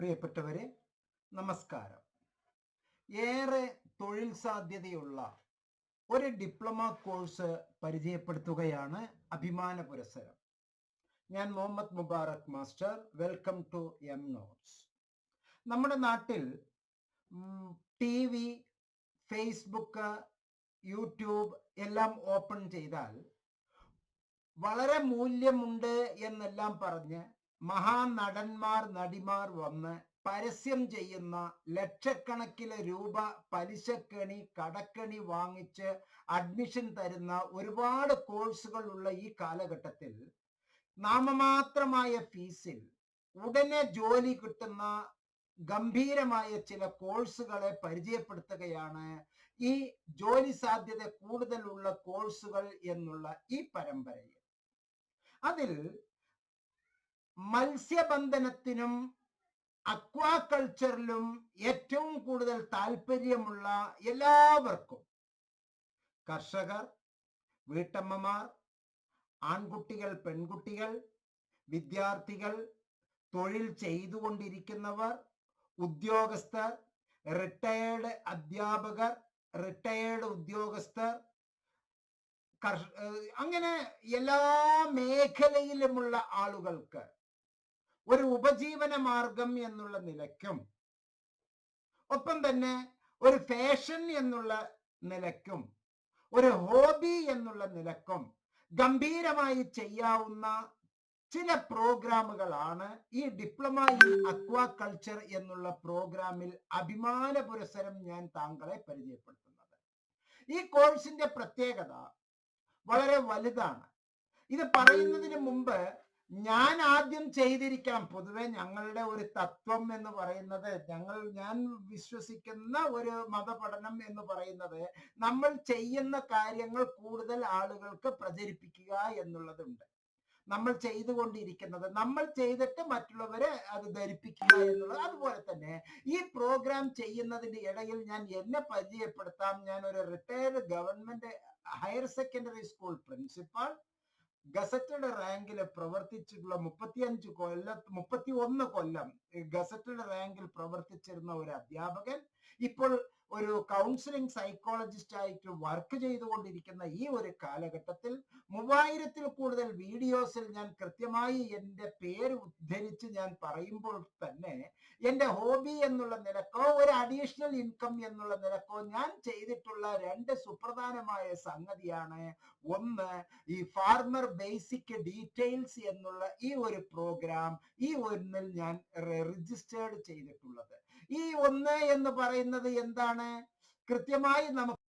പ്രിയപ്പെട്ടവരെ, നമസ്കാരം. ഏറെ തൊഴിൽ സാധ്യതയുള്ള ഒരു ഡിപ്ലോമ കോഴ്സ് പരിചയപ്പെടുത്തുകയാണ് അഭിമാന പുരസ്സരം. ഞാൻ Muhammad Mubarak master. Welcome to M notes. നമ്മുടെ നാട്ടിൽ TV, ഫേസ്ബുക്ക്, യൂട്യൂബ് എല്ലാം ഓപ്പൺ ചെയ്താൽ വളരെ മൂല്യമുണ്ട് എന്നെല്ലാം പറഞ്ഞ് മഹാനടന്മാർ, നടിമാർ വന്ന് പരസ്യം ചെയ്യുന്ന ലക്ഷക്കണക്കിന് രൂപ പലിശക്കണി, കടക്കണി വാങ്ങിച്ച് അഡ്മിഷൻ തരുന്ന ഒരുപാട് കോഴ്സുകൾ ഉള്ള ഈ കാലഘട്ടത്തിൽ നാമമാത്രമായ ഫീസിൽ ഉടനെ ജോലി കിട്ടുന്ന ഗംഭീരമായ ചില കോഴ്സുകളെ പരിചയപ്പെടുത്തുകയാണ് ഈ ജോലി സാധ്യത കൂടുതലുള്ള കോഴ്സുകൾ എന്നുള്ള ഈ പരമ്പരയിൽ. അതിൽ മത്സ്യബന്ധനത്തിനും അക്വാകൾച്ചറിലും ഏറ്റവും കൂടുതൽ താല്പര്യമുള്ള എല്ലാവർക്കും, കർഷകർ, വീട്ടമ്മമാർ, ആൺകുട്ടികൾ, പെൺകുട്ടികൾ, വിദ്യാർത്ഥികൾ, തൊഴിൽ ചെയ്തുകൊണ്ടിരിക്കുന്നവർ, ഉദ്യോഗസ്ഥർ, റിട്ടയേർഡ് അധ്യാപകർ, റിട്ടയേർഡ് ഉദ്യോഗസ്ഥർ, അങ്ങനെ എല്ലാ മേഖലയിലുമുള്ള ആളുകൾക്ക് ഒരു ഉപജീവന മാർഗം എന്നുള്ള നിലയ്ക്കും ഒപ്പം തന്നെ ഒരു ഫാഷൻ എന്നുള്ള നിലയ്ക്കും ഒരു ഹോബി എന്നുള്ള നിലക്കും ഗംഭീരമായി ചെയ്യാവുന്ന ചില പ്രോഗ്രാമുകളാണ് ഈ ഡിപ്ലോമ ഇൻ അക്വാകൾച്ചർ എന്നുള്ള പ്രോഗ്രാമിൽ അഭിമാന പുരസ്സരം ഞാൻ താങ്കളെ പരിചയപ്പെടുത്തുന്നത്. ഈ കോഴ്സിന്റെ പ്രത്യേകത വളരെ വലുതാണ്. ഇത് പറയുന്നതിന് മുമ്പ് ഞാൻ ആദ്യം ചെയ്തിരിക്കണം. പൊതുവെ ഞങ്ങളുടെ ഒരു തത്വം എന്ന് പറയുന്നത്, ഞാൻ വിശ്വസിക്കുന്ന ഒരു മതപഠനം എന്ന് പറയുന്നത്, നമ്മൾ ചെയ്യുന്ന കാര്യങ്ങൾ കൂടുതൽ ആളുകൾക്ക് പ്രചരിപ്പിക്കുക എന്നുള്ളതുണ്ട്. നമ്മൾ ചെയ്തുകൊണ്ടിരിക്കുന്നത്, നമ്മൾ ചെയ്തിട്ട് മറ്റുള്ളവരെ അത് ധരിപ്പിക്കുക എന്നുള്ളത്. അതുപോലെ തന്നെ ഈ പ്രോഗ്രാം ചെയ്യുന്നതിന്റെ ഇടയിൽ ഞാൻ എന്നെ പരിചയപ്പെടുത്താം. ഞാൻ ഒരു retired government higher secondary school principal, gazetted റാങ്കിൽ പ്രവർത്തിച്ചിട്ടുള്ള 31 കൊല്ലം ഗസറ്റഡ് റാങ്കിൽ പ്രവർത്തിച്ചിരുന്ന ഒരു അധ്യാപകൻ, ഇപ്പോൾ ഒരു കൗൺസിലിംഗ് സൈക്കോളജിസ്റ്റ് ആയിട്ട് വർക്ക് ചെയ്തുകൊണ്ടിരിക്കുന്ന ഈ ഒരു കാലഘട്ടത്തിൽ 3000-ൽ കൂടുതൽ വീഡിയോസിൽ ഞാൻ കൃത്യമായി എൻ്റെ പേര് ഉദ്ധരിച്ച് ഞാൻ പറയുമ്പോൾ തന്നെ എൻ്റെ ഹോബി എന്നുള്ള നിലക്കോ ഒരു അഡീഷണൽ ഇൻകം എന്നുള്ള നിലക്കോ ഞാൻ ചെയ്തിട്ടുള്ള 2 സുപ്രധാനമായ സംഗതിയാണ്. ഒന്ന്, ഈ ഫാർമർ ബേസിക് ഡീറ്റെയിൽസ് എന്നുള്ള ഈ ഒരു പ്രോഗ്രാം, ഈ ഒന്നിൽ ഞാൻ രജിസ്റ്റേർഡ് ചെയ്തിട്ടുള്ളത്. ഈ 1 എന്ന് പറയുന്നത് എന്താണ്? കൃത്യമായി നമുക്ക്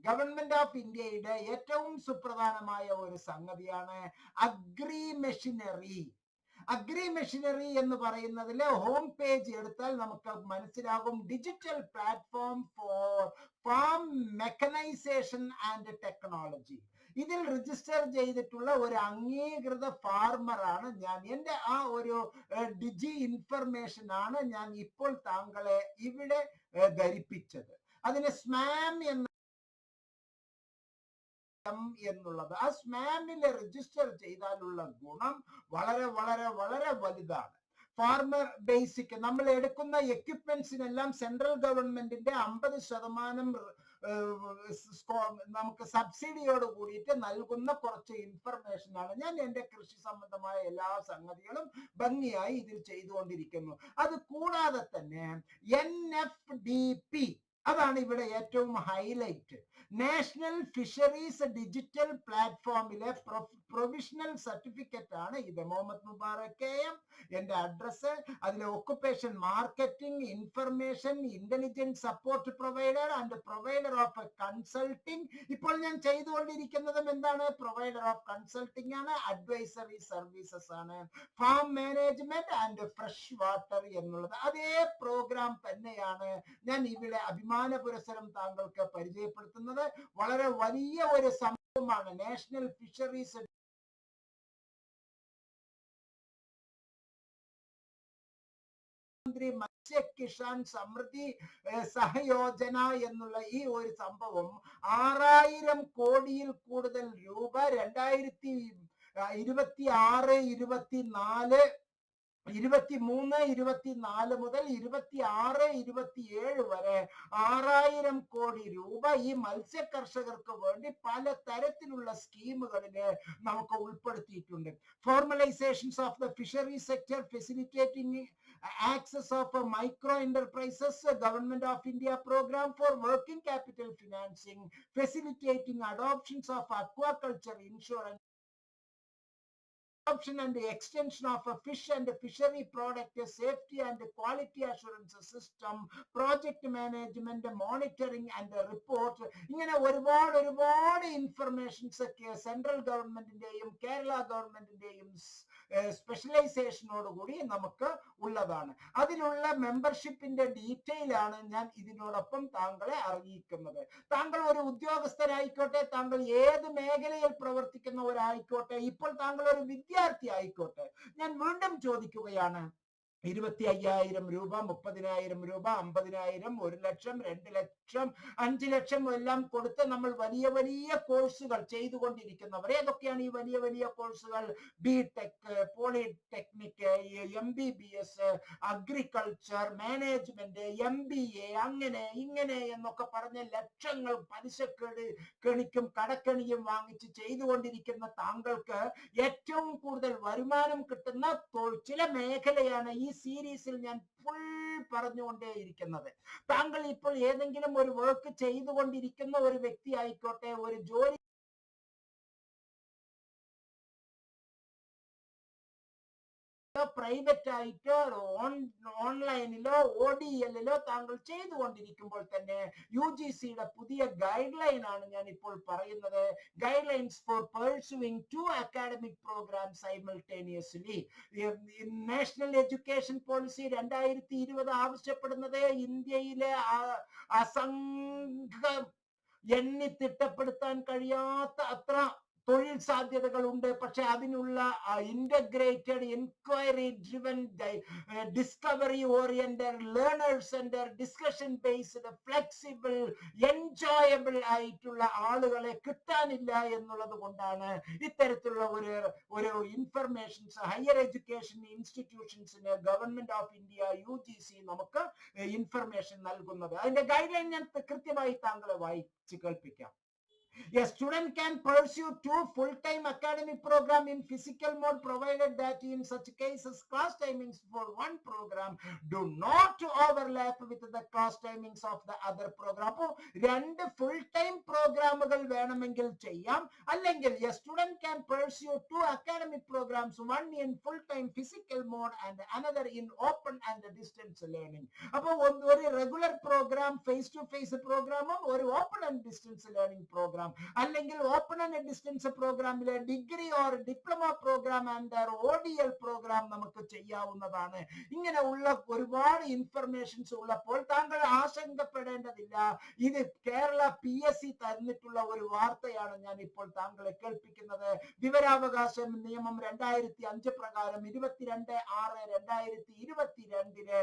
ഗവൺമെന്റ് ഓഫ് ഇന്ത്യയുടെ ഏറ്റവും സുപ്രധാനമായ ഒരു സംഗതിയാണ് അഗ്രി മെഷീനറി. അഗ്രി മെഷീനറി എന്ന് പറയുന്നതിലെ ഹോം പേജ് എടുത്താൽ നമുക്ക് മനസ്സിലാകും, digital platform for farm mechanisation and technology. ഇതിൽ രജിസ്റ്റർ ചെയ്തിട്ടുള്ള ഒരു അംഗീകൃത ഫാർമറാണ് ഞാൻ. എൻ്റെ ആ ഒരു ഡിജി ഇൻഫർമേഷൻ ആണ് ഞാൻ ഇപ്പോൾ താങ്കളെ ഇവിടെ ധരിപ്പിച്ചത്. അതിന് സ്മാം എന്നുള്ളത്, ആ സ്മാമിൽ രജിസ്റ്റർ ചെയ്താലുള്ള ഗുണം വളരെ വളരെ വളരെ വലുതാണ്. ഫാർമർ ബേസിക് നമ്മൾ എടുക്കുന്ന എക്യുപ്മെന്റ്സിനെല്ലാം സെൻട്രൽ ഗവൺമെന്റിന്റെ 50% നമുക്ക് സബ്സിഡിയോട് കൂടിയിട്ട് നൽകുന്ന കുറച്ച് ഇൻഫർമേഷൻ ആണ്. ഞാൻ എൻ്റെ കൃഷി സംബന്ധമായ എല്ലാ സംഗതികളും ഭംഗിയായി ഇതിൽ ചെയ്തുകൊണ്ടിരിക്കുന്നു. അത് കൂടാതെ തന്നെ NFDP, അതാണ് ഇവിടെ ഏറ്റവും ഹൈലൈറ്റ്. നാഷണൽ ഫിഷറീസ് ഡിജിറ്റൽ പ്ലാറ്റ്ഫോമിലെ പ്രൊവിഷണൽ സർട്ടിഫിക്കറ്റ് ആണ് ഇത്. മുഹമ്മദ് മുബാറക് KM എൻ്റെ അഡ്രസ്. അതിലെ occupation marketing, information, intelligence support provider and provider of consulting. ഇപ്പോൾ ഞാൻ ചെയ്തുകൊണ്ടിരിക്കുന്നതും എന്താണ്? പ്രൊവൈഡർ ഓഫ് കൺസൾട്ടിംഗ് ആണ്, അഡ്വൈസറി സർവീസസ് ആണ്, farm management and fresh water എന്നുള്ളത്. അതേ പ്രോഗ്രാം തന്നെയാണ് ഞാൻ ഇവിടെ അഭിമാന പുരസ്സരം താങ്കൾക്ക് പരിചയപ്പെടുത്തുന്നത്. വളരെ വലിയ ഒരു സംഭവമാണ്. നാഷണൽ ഫിഷറീസ് മത്സ്യ കിസാൻ സമൃദ്ധി സഹയോജന എന്നുള്ള ഈ ഒരു സംഭവം 6000 കോടിയിൽ കൂടുതൽ രൂപ 2026-24 23, 24 മുതൽ 26, 27 വരെ 6000 കോടി രൂപ ഈ മത്സ്യ കർഷകർക്ക് വേണ്ടി പല തരത്തിലുള്ള സ്കീമുകളില് നമുക്ക് ഉൾപ്പെടുത്തിയിട്ടുണ്ട്. Formalisations of the fishery sector, facilitating access of micro enterprises, government of India program for working capital financing, facilitating adoptions of aquaculture insurance, adoption and extension of a fish and fishery product safety and quality assurance system, project management, monitoring and report. ഇങ്ങനെ ഒരുപാട് informations central ഗവൺമെന്റിന്റെയും കേരള ഗവൺമെന്റിന്റെയും സ്പെഷ്യലൈസേഷനോട് കൂടി നമുക്ക് ഉള്ളതാണ്. അതിലുള്ള മെമ്പർഷിപ്പിന്റെ detail ആണ് ഞാൻ ഇതിനോടൊപ്പം താങ്കളെ അറിയിക്കുന്നത്. താങ്കൾ ഒരു ഉദ്യോഗസ്ഥരായിക്കോട്ടെ, താങ്കൾ ഏത് മേഖലയിൽ പ്രവർത്തിക്കുന്നവരായിക്കോട്ടെ, ഇപ്പോൾ താങ്കൾ ഒരു വിദ്യാർത്ഥി ആയിക്കോട്ടെ, ഞാൻ വീണ്ടും ചോദിക്കുകയാണ്, 25,000 രൂപ, 30,000 രൂപ, 50,000, 1 ലക്ഷം, 2 ലക്ഷം, 5 ലക്ഷം എല്ലാം കൊടുത്ത് നമ്മൾ വലിയ വലിയ കോഴ്സുകൾ ചെയ്തുകൊണ്ടിരിക്കുന്നവർ. ഏതൊക്കെയാണ് ഈ വലിയ വലിയ കോഴ്സുകൾ? BTech, polytechnic, MBBS, agriculture, management, MBA, അങ്ങനെ ഇങ്ങനെ എന്നൊക്കെ പറഞ്ഞ ലക്ഷങ്ങൾ പലിശക്കെണിക്കും കടക്കെണിയും വാങ്ങിച്ച് ചെയ്തുകൊണ്ടിരിക്കുന്ന താങ്കൾക്ക് ഏറ്റവും കൂടുതൽ വരുമാനം കിട്ടുന്ന ചില മേഖലയാണ് ഈ സീരീസിൽ ഞാൻ ഫുൾ പറഞ്ഞുകൊണ്ടേയിരിക്കുന്നത്. താങ്കൾ ഇപ്പോൾ ഏതെങ്കിലും ഒരു വർക്ക് ചെയ്തുകൊണ്ടിരിക്കുന്ന ഒരു വ്യക്തി ആയിക്കോട്ടെ, ഒരു ജോലി പ്രൈവറ്റ് ആയിട്ടോ ഓൺലൈനിലോ ODL-ലോ താങ്കൾ ചെയ്തുകൊണ്ടിരിക്കുമ്പോൾ തന്നെ UGCയുടെ പുതിയ ഗൈഡ് ലൈൻ ആണ് ഞാൻ ഇപ്പോൾ പറയുന്നത്. Guidelines for pursuing 2 academic program simultaneously. National education policy 2020 ആവശ്യപ്പെടുന്നത് ഇന്ത്യയിലെ അസംഖ്യം എണ്ണി തിട്ടപ്പെടുത്താൻ കഴിയാത്ത അത്ര തൊഴിൽ സാധ്യതകളുണ്ട്. പക്ഷെ അതിനുള്ള integrated enquiry driven discovery oriented learner centre discussion based flexible enjoyable ആയിട്ടുള്ള ആളുകളെ കിട്ടാനില്ല എന്നുള്ളത് കൊണ്ടാണ് ഇത്തരത്തിലുള്ള ഒരു ഇൻഫർമേഷൻസ് ഹയർ എഡ്യൂക്കേഷൻ ഇൻസ്റ്റിറ്റ്യൂഷൻസിന് ഗവൺമെന്റ് ഓഫ് ഇന്ത്യ UGC നമുക്ക് ഇൻഫർമേഷൻ നൽകുന്നത്. അതിന്റെ ഗൈഡ് ലൈൻ ഞാൻ കൃത്യമായി താങ്കളെ വായിച്ച് കേൾപ്പിക്കാം. A student can pursue 2 full-time academic program in physical mode provided that in such cases class timings for one program do not overlap with the class timings of the other program. അപ്പോൾ 2 full-time പ്രോഗ്രാമുകൾ വേണമെങ്കിൽ ചെയ്യാം. അല്ലെങ്കിൽ a student can pursue 2 academic programs, one in full-time physical mode and another in open and distance learning. അപ്പോൾ ഒരു regular program face to face പ്രോഗ്രാമും ഒരു open and distance learning program, അല്ലെങ്കിൽ ഓപ്പൺ ആൻഡ് ഡിസ്റ്റൻസ് പ്രോഗ്രാമിലെ degree or diploma program and ODL program നമുക്ക് ചെയ്യാവുന്നതാണ്. ഇങ്ങനെ ഉള്ള ഒരുപാട് ഇൻഫർമേഷൻസ് ഉള്ളപ്പോൾ താങ്കൾ ആശങ്കപ്പെടേണ്ടതില്ല. ഇത് കേരള PSC തന്നിട്ടുള്ള ഒരു വാർത്തയാണ് ഞാൻ ഇപ്പോൾ താങ്കളെ കേൾപ്പിക്കുന്നത്. വിവരാവകാശ നിയമം 2005 പ്രകാരം 22/6/2022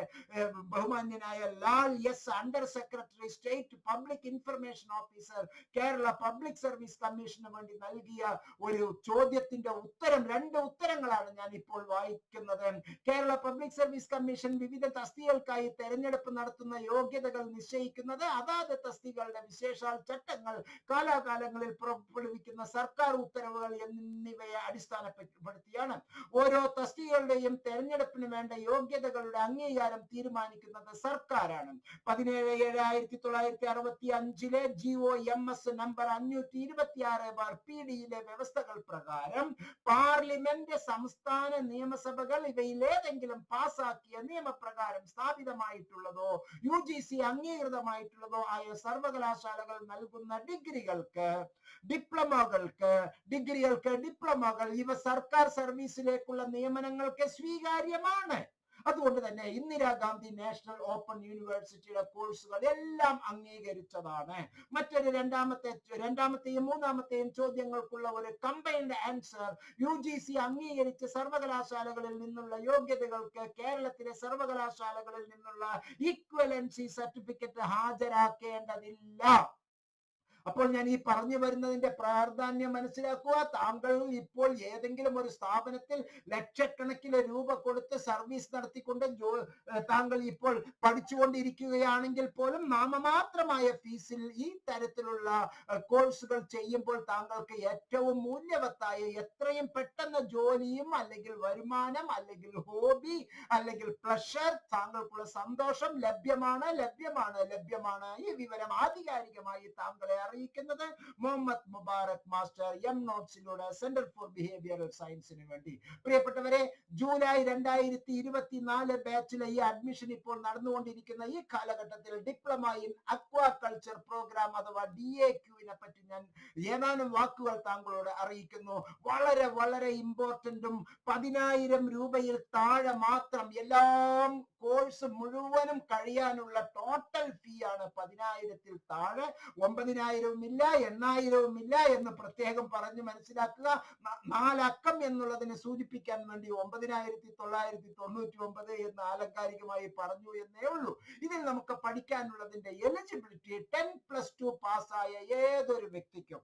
ബഹുമാന്യനായ Lal S under secretary state public information officer Kerala public service commission വേണ്ടി നൽകിയ ഒരു ചോദ്യത്തിന്റെ ഉത്തരം, 2 ഉത്തരങ്ങളാണ് ഞാൻ ഇപ്പോൾ വായിക്കുന്നത്. കേരള പബ്ലിക് സർവീസ് കമ്മീഷൻ വിവിധ തസ്തികകൾക്കായി തെരഞ്ഞെടുപ്പ് നടത്തുന്ന യോഗ്യതകൾ നിശ്ചയിക്കുന്നത് അതാത് തസ്തികകളുടെ വിശേഷാൽ ചട്ടങ്ങൾ, കാലാകാലങ്ങളിൽ പുറപ്പെടുവിക്കുന്ന സർക്കാർ ഉത്തരവുകൾ എന്നിവയെ അടിസ്ഥാനപ്പെടുത്തിയാണ്. ഓരോ തസ്തികകളുടെയും തെരഞ്ഞെടുപ്പിന് വേണ്ട യോഗ്യതകളുടെ അംഗീകാരം തീരുമാനിക്കുന്നത് സർക്കാരാണ്. 17/7/1965 GOMS നമ്പർ 526/PD വ്യവസ്ഥകൾ പ്രകാരം പാർലമെന്റ്, സംസ്ഥാന നിയമസഭകൾ ഇവയിലേതെങ്കിലും പാസാക്കിയ നിയമപ്രകാരം സ്ഥാപിതമായിട്ടുള്ളതോ UGC അംഗീകൃതമായിട്ടുള്ളതോ ആയ സർവകലാശാലകൾ നൽകുന്ന ഡിപ്ലോമകൾ ഇവ സർക്കാർ സർവീസിലേക്കുള്ള നിയമനങ്ങൾക്ക് സ്വീകാര്യമാണ്. അതുകൊണ്ട് തന്നെ ഇന്ദിരാഗാന്ധി നാഷണൽ ഓപ്പൺ യൂണിവേഴ്സിറ്റിയുടെ കോഴ്സുകൾ എല്ലാം അംഗീകരിച്ചതാണ്. മറ്റൊരു രണ്ടാമത്തെയും മൂന്നാമത്തെയും ചോദ്യങ്ങൾക്കുള്ള ഒരു കമ്പൈൻഡ് ആൻസർ, UGC അംഗീകരിച്ച സർവകലാശാലകളിൽ നിന്നുള്ള യോഗ്യതകൾക്ക് കേരളത്തിലെ സർവകലാശാലകളിൽ നിന്നുള്ള ഈക്വലൻസി സർട്ടിഫിക്കറ്റ് ഹാജരാക്കേണ്ടതില്ല. അപ്പോൾ ഞാൻ ഈ പറഞ്ഞു വരുന്നതിന്റെ പ്രാധാന്യം മനസ്സിലാക്കുക. താങ്കൾ ഇപ്പോൾ ഏതെങ്കിലും ഒരു സ്ഥാപനത്തിൽ ലക്ഷക്കണക്കിന് രൂപ കൊടുത്ത് സർവീസ് നടത്തിക്കൊണ്ട് താങ്കൾ ഇപ്പോൾ പഠിച്ചുകൊണ്ടിരിക്കുകയാണെങ്കിൽ പോലും നാമമാത്രമായ ഫീസിൽ ഈ തരത്തിലുള്ള കോഴ്സുകൾ ചെയ്യുമ്പോൾ താങ്കൾക്ക് ഏറ്റവും മൂല്യവത്തായ എത്രയും പെട്ടെന്ന് ജോലിയും അല്ലെങ്കിൽ വരുമാനം അല്ലെങ്കിൽ ഹോബി അല്ലെങ്കിൽ പ്ലഷർ താങ്കൾക്കുള്ള സന്തോഷം ലഭ്യമാണ്. ഈ വിവരം ആധികാരികമായി താങ്കളെ അറിയിക്കുന്നത് മുഹമ്മദ് മുബാറക് മാസ്റ്റർ നോട്ട്സിലൂടെ സെന്റർ ഫോർ ബിഹേവിയറൽ സയൻസിന് വേണ്ടി. പ്രിയപ്പെട്ടവരെ, ജൂലൈ 2024 ബാച്ചിലെ ഈ അഡ്മിഷൻ ഇപ്പോൾ നടന്നുകൊണ്ടിരിക്കുന്ന ഈ കാലഘട്ടത്തിൽ ഡിപ്ലോമ ഇൻ അക്വാകൾച്ചർ പ്രോഗ്രാം അഥവാ DAQനെ പറ്റി ഞാൻ ഏതാനും വാക്കുകൾ താങ്കളോട് അറിയിക്കുന്നു. വളരെ വളരെ ഇമ്പോർട്ടന്റും 10,000 രൂപയിൽ താഴെ മാത്രം എല്ലാം കോഴ്സ് മുഴുവനും കഴിയാനുള്ള ടോട്ടൽ ഫീ ആണ് 10,000-ൽ താഴെ. 9,000 ഇല്ല, 8,000 ഇല്ല എന്ന് പ്രത്യേകം പറഞ്ഞ് മനസ്സിലാക്കുക. 4 അക്കം എന്നുള്ളതിനെ സൂചിപ്പിക്കാൻ വേണ്ടി 9,999 എന്ന് ആലങ്കാരികമായി പറഞ്ഞു എന്നേ ഉള്ളൂ. ഇതിൽ നമുക്ക് പഠിക്കാനുള്ളതിന്റെ എലിജിബിലിറ്റി 10+2 പാസ്സായ ഏതൊരു വ്യക്തിക്കും,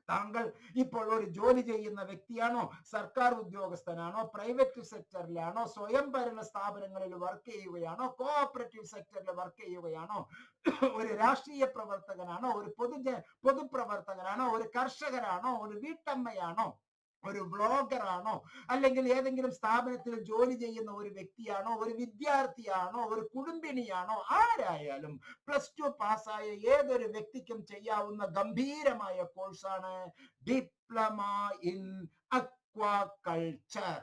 താങ്കൾ ഇപ്പോൾ ഒരു ജോലി ചെയ്യുന്ന വ്യക്തിയാണോ, സർക്കാർ ഉദ്യോഗസ്ഥനാണോ, പ്രൈവറ്റ് സെക്ടറിലാണോ, സ്വയംഭരണ സ്ഥാപനങ്ങളിൽ വർക്ക് ചെയ്യുകയാണോ, കോഓപ്പറേറ്റീവ് സെക്ടറിൽ വർക്ക് ചെയ്യുകയാണോ, ഒരു രാഷ്ട്രീയ പ്രവർത്തകനാണോ, ഒരു പൊതുപ്രവർത്തകനാണോ, ഒരു കർഷകരാണോ, ഒരു വീട്ടമ്മയാണോ, ഒരു വ്ളോഗറാണോ, അല്ലെങ്കിൽ ഏതെങ്കിലും സ്ഥാപനത്തിൽ ജോലി ചെയ്യുന്ന ഒരു വ്യക്തിയാണോ, ഒരു വിദ്യാർത്ഥിയാണോ, ഒരു കുടുംബിനിയാണോ, ആരായാലും +2 പാസ്സായ ഏതൊരു വ്യക്തിക്കും ചെയ്യാവുന്ന ഗംഭീരമായ കോഴ്സാണ് diploma in aquaculture.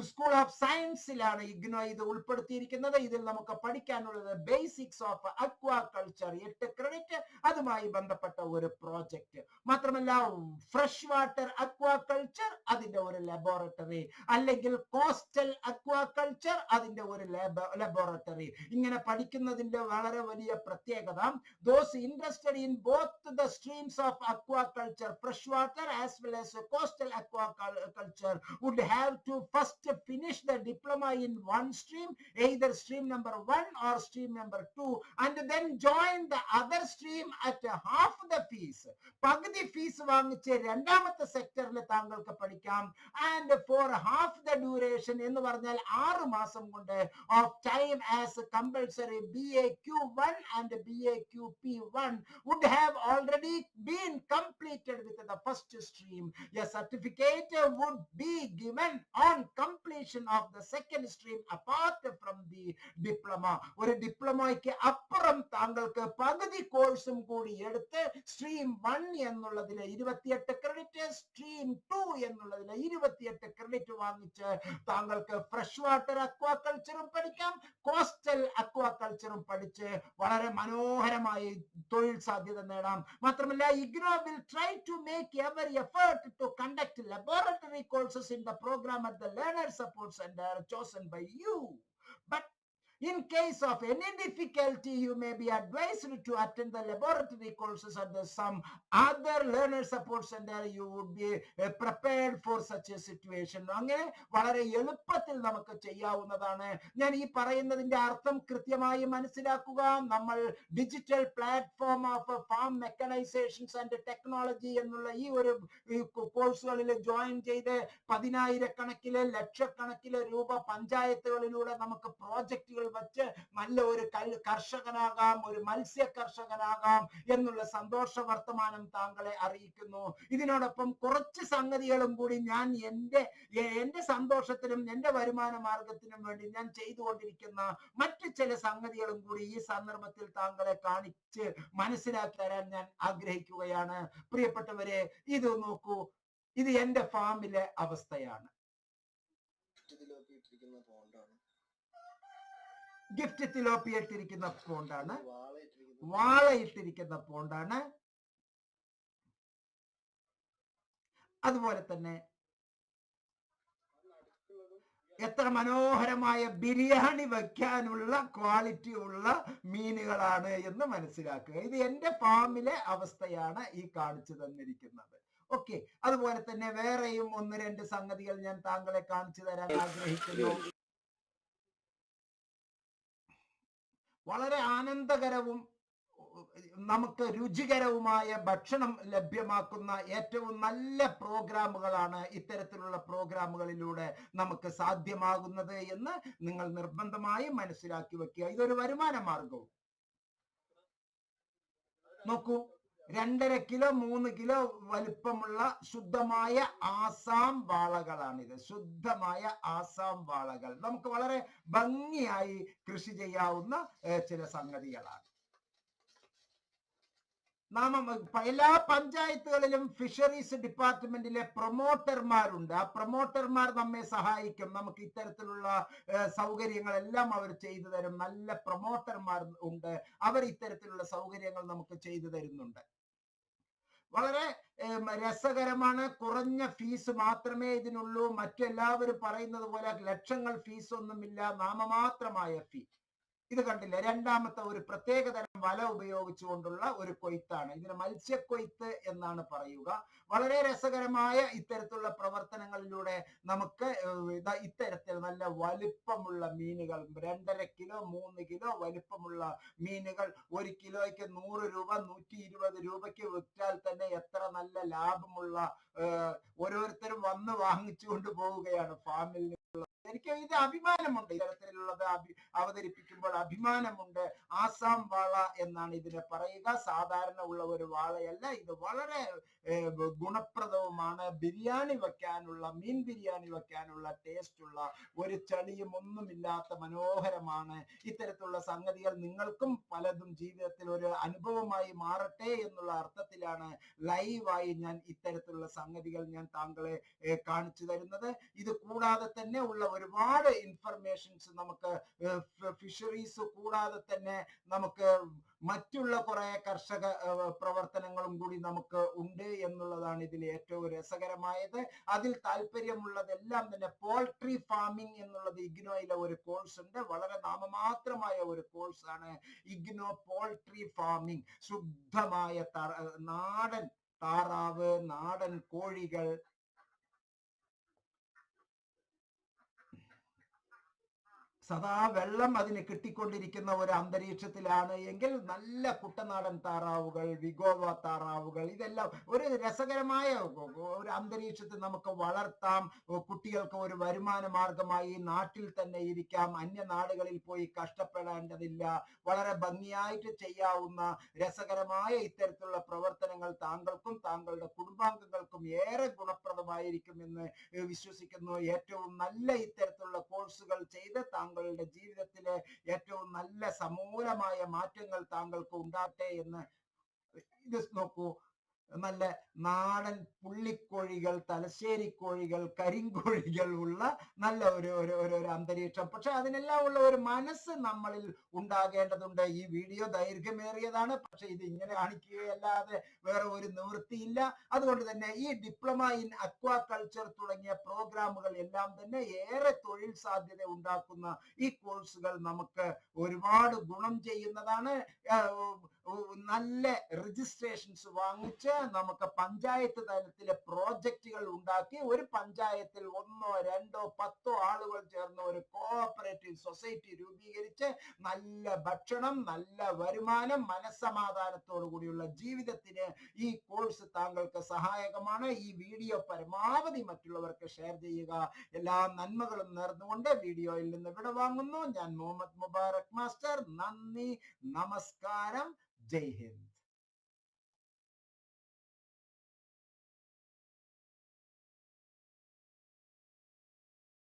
School of സയൻസിലാണ് ഇഗ്നോ ഇത് ഉൾപ്പെടുത്തിയിരിക്കുന്നത്. ഇതിൽ നമുക്ക് പഠിക്കാനുള്ളത് ബേസിക്സ് ഓഫ് അക്വാകൾച്ചർ 8 ക്രെഡിറ്റ്, അതുമായി ബന്ധപ്പെട്ട ഒരു പ്രോജക്റ്റ്. മാത്രമല്ല ഫ്രഷ് വാട്ടർ അക്വാകൾച്ചർ അതിന്റെ ഒരു ലബോറട്ടറി, അല്ലെങ്കിൽ കോസ്റ്റൽ അക്വാകൾച്ചർ അതിന്റെ ഒരു ലബോറട്ടറി. ഇങ്ങനെ പഠിക്കുന്നതിന്റെ വളരെ വലിയ പ്രത്യേകത, those interested in both the streams of aquaculture, fresh water as well as coastal aquaculture would have to first finish the diploma in one stream, either stream number 1 or stream number 2, and then join the other stream at half the fees. പകുതി fees വാങ്ങിച്ച് രണ്ടാമത്തെ സെക്ടറിൽ താങ്കൾക്ക് പഠിക്കാം. And for half the duration എന്ന് പറഞ്ഞാൽ 6 മാസം കൊണ്ട് of time as compulsory BAQ1 and BAQP1 would have already been completed with the first stream. A certificate would be given on completion of the second stream apart from the diploma. ഒരു ഡിപ്ലോമയ്ക്ക് അപ്പുറം താങ്കൾക്ക് പകുതി കോഴ്സും കൂടി എടുത്ത് stream 1 എന്നുള്ളതിൽ 28 credit, stream 2 എന്നുള്ളതിൽ 28 credit വാങ്ങിച്ച് താങ്കൾക്ക് ഫ്രഷ് വാട്ടർ അക്വാകൾച്ചറും പഠിക്കാം, കോസ്റ്റൽ അക്വാകൾച്ചറും പഠിച്ച് വളരെ മനോഹരമായി തൊഴിൽ സാധ്യത നേടാം. മാത്രമല്ല IGNOU will try to make every effort to conduct laboratory courses in the program at the learner support center chosen by you. But in case of any difficulty, you may be advised to attend the laboratory courses at some other learner support center. You would be prepared for such a situation. അങ്ങനെ വളരെ എളുപ്പത്തിൽ നമുക്ക് ചെയ്യാവുന്നതാണ്. ഞാൻ ഈ പറയുന്നതിന്റെ അർത്ഥം കൃത്യമായി മനസ്സിലാക്കുക. നമ്മൾ digital platform of farm mechanisations and technology എന്നുള്ള ഈ ഒരു കോഴ്സുകളിൽ ജോയിൻ ചെയ്ത് 10,000-കണക്കിന് ലക്ഷക്കണക്കിന് രൂപ പഞ്ചായത്തുകളിലൂടെ നമുക്ക് പ്രോജക്റ്റുകൾ വച്ച് നല്ല ഒരു കർഷകനാകാം, ഒരു മത്സ്യ കർഷകനാകാം എന്നുള്ള സന്തോഷ വർത്തമാനം താങ്കളെ അറിയിക്കുന്നു. ഇതിനോടൊപ്പം കുറച്ച് സംഗതികളും കൂടി ഞാൻ എന്റെ സന്തോഷത്തിനും എന്റെ വരുമാന മാർഗത്തിനും വേണ്ടി ഞാൻ ചെയ്തുകൊണ്ടിരിക്കുന്ന മറ്റു ചില സംഗതികളും കൂടി ഈ സന്ദർഭത്തിൽ താങ്കളെ കാണിച്ച് മനസ്സിലാക്കി തരാൻ ഞാൻ ആഗ്രഹിക്കുകയാണ്. പ്രിയപ്പെട്ടവരെ, ഇത് നോക്കൂ, ഇത് എന്റെ ഫാമിലെ അവസ്ഥയാണ്. ഗിഫ്റ്റ് തിലോപ്പിയ ഇട്ടിരിക്കുന്ന പോണ്ടാണ്, വാള ഇട്ടിരിക്കുന്ന പോണ്ടാണ്. അതുപോലെ തന്നെ എത്ര മനോഹരമായ ബിരിയാണി വെക്കാനുള്ള ക്വാളിറ്റി ഉള്ള മീനുകളാണ് എന്ന് മനസ്സിലാക്കുക. ഇത് എന്റെ ഫാമിലെ അവസ്ഥയാണ് ഈ കാണിച്ചു തന്നിരിക്കുന്നത്. ഓക്കെ, അതുപോലെ തന്നെ വേറെയും 1-2 സംഗതികൾ ഞാൻ താങ്കളെ കാണിച്ചു തരാൻ ആഗ്രഹിക്കുന്നു. വളരെ ആനന്ദകരവും നമുക്ക് രുചികരവുമായ ഭക്ഷണം ലഭ്യമാക്കുന്ന ഏറ്റവും നല്ല പ്രോഗ്രാമുകളാണ് ഇത്തരത്തിലുള്ള പ്രോഗ്രാമുകളിലൂടെ നമുക്ക് സാധ്യമാകുന്നത് എന്ന് നിങ്ങൾ നിർബന്ധമായും മനസ്സിലാക്കി വെക്കുക. ഇതൊരു വരുമാന മാർഗവും. നോക്കൂ, 2.5 കിലോ 3 കിലോ വലിപ്പമുള്ള ശുദ്ധമായ ആസാം വാളകളാണിത്. ശുദ്ധമായ ആസാം വാളകൾ നമുക്ക് വളരെ ഭംഗിയായി കൃഷി ചെയ്യാവുന്ന ചില സംഗതികളാണ്. എല്ലാ പഞ്ചായത്തുകളിലും ഫിഷറീസ് ഡിപ്പാർട്ട്മെന്റിലെ പ്രൊമോട്ടർമാരുണ്ട്. ആ പ്രൊമോട്ടർമാർ നമ്മെ സഹായിക്കും. നമുക്ക് ഇത്തരത്തിലുള്ള സൗകര്യങ്ങളെല്ലാം അവർ ചെയ്തു തരും. നല്ല പ്രൊമോട്ടർമാർ ഉണ്ട്. അവർ ഇത്തരത്തിലുള്ള സൗകര്യങ്ങൾ നമുക്ക് ചെയ്തു തരുന്നുണ്ട്. വളരെ രസകരമാണ്. കുറഞ്ഞ ഫീസ് മാത്രമേ ഇതിനുള്ളൂ. മറ്റെല്ലാവരും പറയുന്നത് പോലെ ലക്ഷങ്ങൾ ഫീസ് ഒന്നുമില്ല, നാമമാത്രമായ ഫീ. ഇത് കണ്ടില്ല, രണ്ടാമത്തെ ഒരു പ്രത്യേകതരം വല ഉപയോഗിച്ചുകൊണ്ടുള്ള ഒരു കൊയ്ത്താണ്. ഇതിന് മത്സ്യക്കൊയ്ത്ത് എന്നാണ് പറയുക. വളരെ രസകരമായ ഇത്തരത്തിലുള്ള പ്രവർത്തനങ്ങളിലൂടെ നമുക്ക് ഇത്തരത്തിൽ നല്ല വലിപ്പമുള്ള മീനുകൾ, 2.5 കിലോ 3 കിലോ വലിപ്പമുള്ള മീനുകൾ 1 കിലോയ്ക്ക് 100 രൂപ 120 രൂപയ്ക്ക് വിറ്റാൽ തന്നെ എത്ര നല്ല ലാഭമുള്ള, ഓരോരുത്തരും വന്ന് വാങ്ങിച്ചു കൊണ്ട് പോവുകയാണ് ഫാമിൽ നിന്നുള്ള. എനിക്ക് ഇത് അഭിമാനമുണ്ട്. ഇത്തരത്തിലുള്ളത് അവതരിപ്പിക്കുമ്പോൾ അഭിമാനമുണ്ട്. ആസാം വാള എന്നാണ് ഇതിനെ പറയുക. സാധാരണ ഉള്ള ഒരു വാളയല്ല ഇത്. വളരെ ഗുണപ്രദവുമാണ്. ബിരിയാണി വെക്കാനുള്ള, മീൻ ബിരിയാണി വെക്കാനുള്ള ടേസ്റ്റ് ഉള്ള, ഒരു ചളിയും ഒന്നുമില്ലാത്ത മനോഹരമാണ്. ഇത്തരത്തിലുള്ള സംഗതികൾ നിങ്ങൾക്കും പലതും ജീവിതത്തിൽ ഒരു അനുഭവമായി മാറട്ടെ എന്നുള്ള അർത്ഥത്തിലാണ് ലൈവായി ഞാൻ ഇത്തരത്തിലുള്ള സംഗതികൾ ഞാൻ താങ്കളെ കാണിച്ചു തരുന്നത്. ഇത് കൂടാതെ തന്നെ ഉള്ള ഒരുപാട് ഇൻഫർമേഷൻസ് നമുക്ക് ഫിഷറീസ് കൂടാതെ തന്നെ നമുക്ക് മറ്റുള്ള കുറെ കർഷക പ്രവർത്തനങ്ങളും കൂടി നമുക്ക് ഉണ്ട് എന്നുള്ളതാണ് ഇതിൽ ഏറ്റവും രസകരമായത്. അതിൽ താല്പര്യമുള്ളതെല്ലാം തന്നെ പോൾട്രി ഫാമിംഗ് എന്നുള്ളത് ഇഗ്നോയിലെ ഒരു കോഴ്സ് ഉണ്ട്. വളരെ നാമമാത്രമായ ഒരു കോഴ്സാണ് ഇഗ്നോ പോൾട്രി ഫാമിംഗ്. ശുദ്ധമായ നാടൻ താറാവ്, നാടൻ കോഴികൾ, സദാ വെള്ളം അതിന് കിട്ടിക്കൊണ്ടിരിക്കുന്ന ഒരു അന്തരീക്ഷത്തിലാണ് എങ്കിൽ നല്ല കുട്ടനാടൻ താറാവുകൾ, വിഗോവ താറാവുകൾ, ഇതെല്ലാം ഒരു രസകരമായ ഒരു അന്തരീക്ഷത്തിൽ നമുക്ക് വളർത്താം. കുട്ടികൾക്ക് ഒരു വരുമാന മാർഗമായി നാട്ടിൽ തന്നെ ഇരിക്കാം. അന്യ നാടുകളിൽ പോയി കഷ്ടപ്പെടേണ്ടതില്ല. വളരെ ഭംഗിയായിട്ട് ചെയ്യാവുന്ന രസകരമായ ഇത്തരത്തിലുള്ള പ്രവർത്തനങ്ങൾ താങ്കൾക്കും താങ്കളുടെ കുടുംബാംഗങ്ങൾക്കും ഏറെ ഗുണപ്രദമായിരിക്കുമെന്ന് വിശ്വസിക്കുന്നു. ഏറ്റവും നല്ല ഇത്തരത്തിലുള്ള കോഴ്സുകൾ ചെയ്ത് താങ്കളുടെ ജീവിതത്തിലെ ഏറ്റവും നല്ല സമൂലമായ മാറ്റങ്ങൾ താങ്കൾക്ക് ഉണ്ടാകട്ടെ എന്ന്. ഇത് നോക്കൂ, നല്ല നാടൻ പുള്ളിക്കോഴികൾ, തലശ്ശേരി കോഴികൾ, കരിങ്കോഴികൾ ഉള്ള നല്ല ഒരു അന്തരീക്ഷം. പക്ഷെ അതിനെല്ലാം ഉള്ള ഒരു മനസ്സ് നമ്മളിൽ ഉണ്ടാകേണ്ടതുണ്ട്. ഈ വീഡിയോ ദൈർഘ്യമേറിയതാണ്, പക്ഷെ ഇത് ഇങ്ങനെ കാണിക്കുകയല്ലാതെ വേറെ ഒരു നിവൃത്തിയില്ല. അതുകൊണ്ട് തന്നെ ഈ ഡിപ്ലോമ ഇൻ അക്വാകൾച്ചർ തുടങ്ങിയ പ്രോഗ്രാമുകൾ എല്ലാം തന്നെ ഏറെ തൊഴിൽ സാധ്യത ഉണ്ടാക്കുന്ന ഈ കോഴ്സുകൾ നമുക്ക് ഒരുപാട് ഗുണം ചെയ്യുന്നതാണ്. നല്ല രജിസ്ട്രേഷൻസ് വാങ്ങിച്ച് നമുക്ക് പഞ്ചായത്ത് തലത്തിലെ പ്രോജക്റ്റുകൾ ഉണ്ടാക്കി ഒരു പഞ്ചായത്തിൽ 1, 2, 10 ആളുകൾ ചേർന്ന് ഒരു കോഓപ്പറേറ്റീവ് സൊസൈറ്റി രൂപീകരിച്ച് നല്ല ഭക്ഷണം, നല്ല വരുമാനം, മനസ്സമാധാനത്തോടു കൂടിയുള്ള ജീവിതത്തിന് ഈ കോഴ്സ് താങ്കൾക്ക് സഹായകമാണ്. ഈ വീഡിയോ പരമാവധി മറ്റുള്ളവർക്ക് ഷെയർ ചെയ്യുക. എല്ലാ നന്മകളും നേർന്നുകൊണ്ട് വീഡിയോയിൽ നിന്ന് വിട വാങ്ങുന്നു. ഞാൻ മുഹമ്മദ് മുബാറക് മാസ്റ്റർ. നന്ദി, നമസ്കാരം, ജയ് ഹിന്ദ്.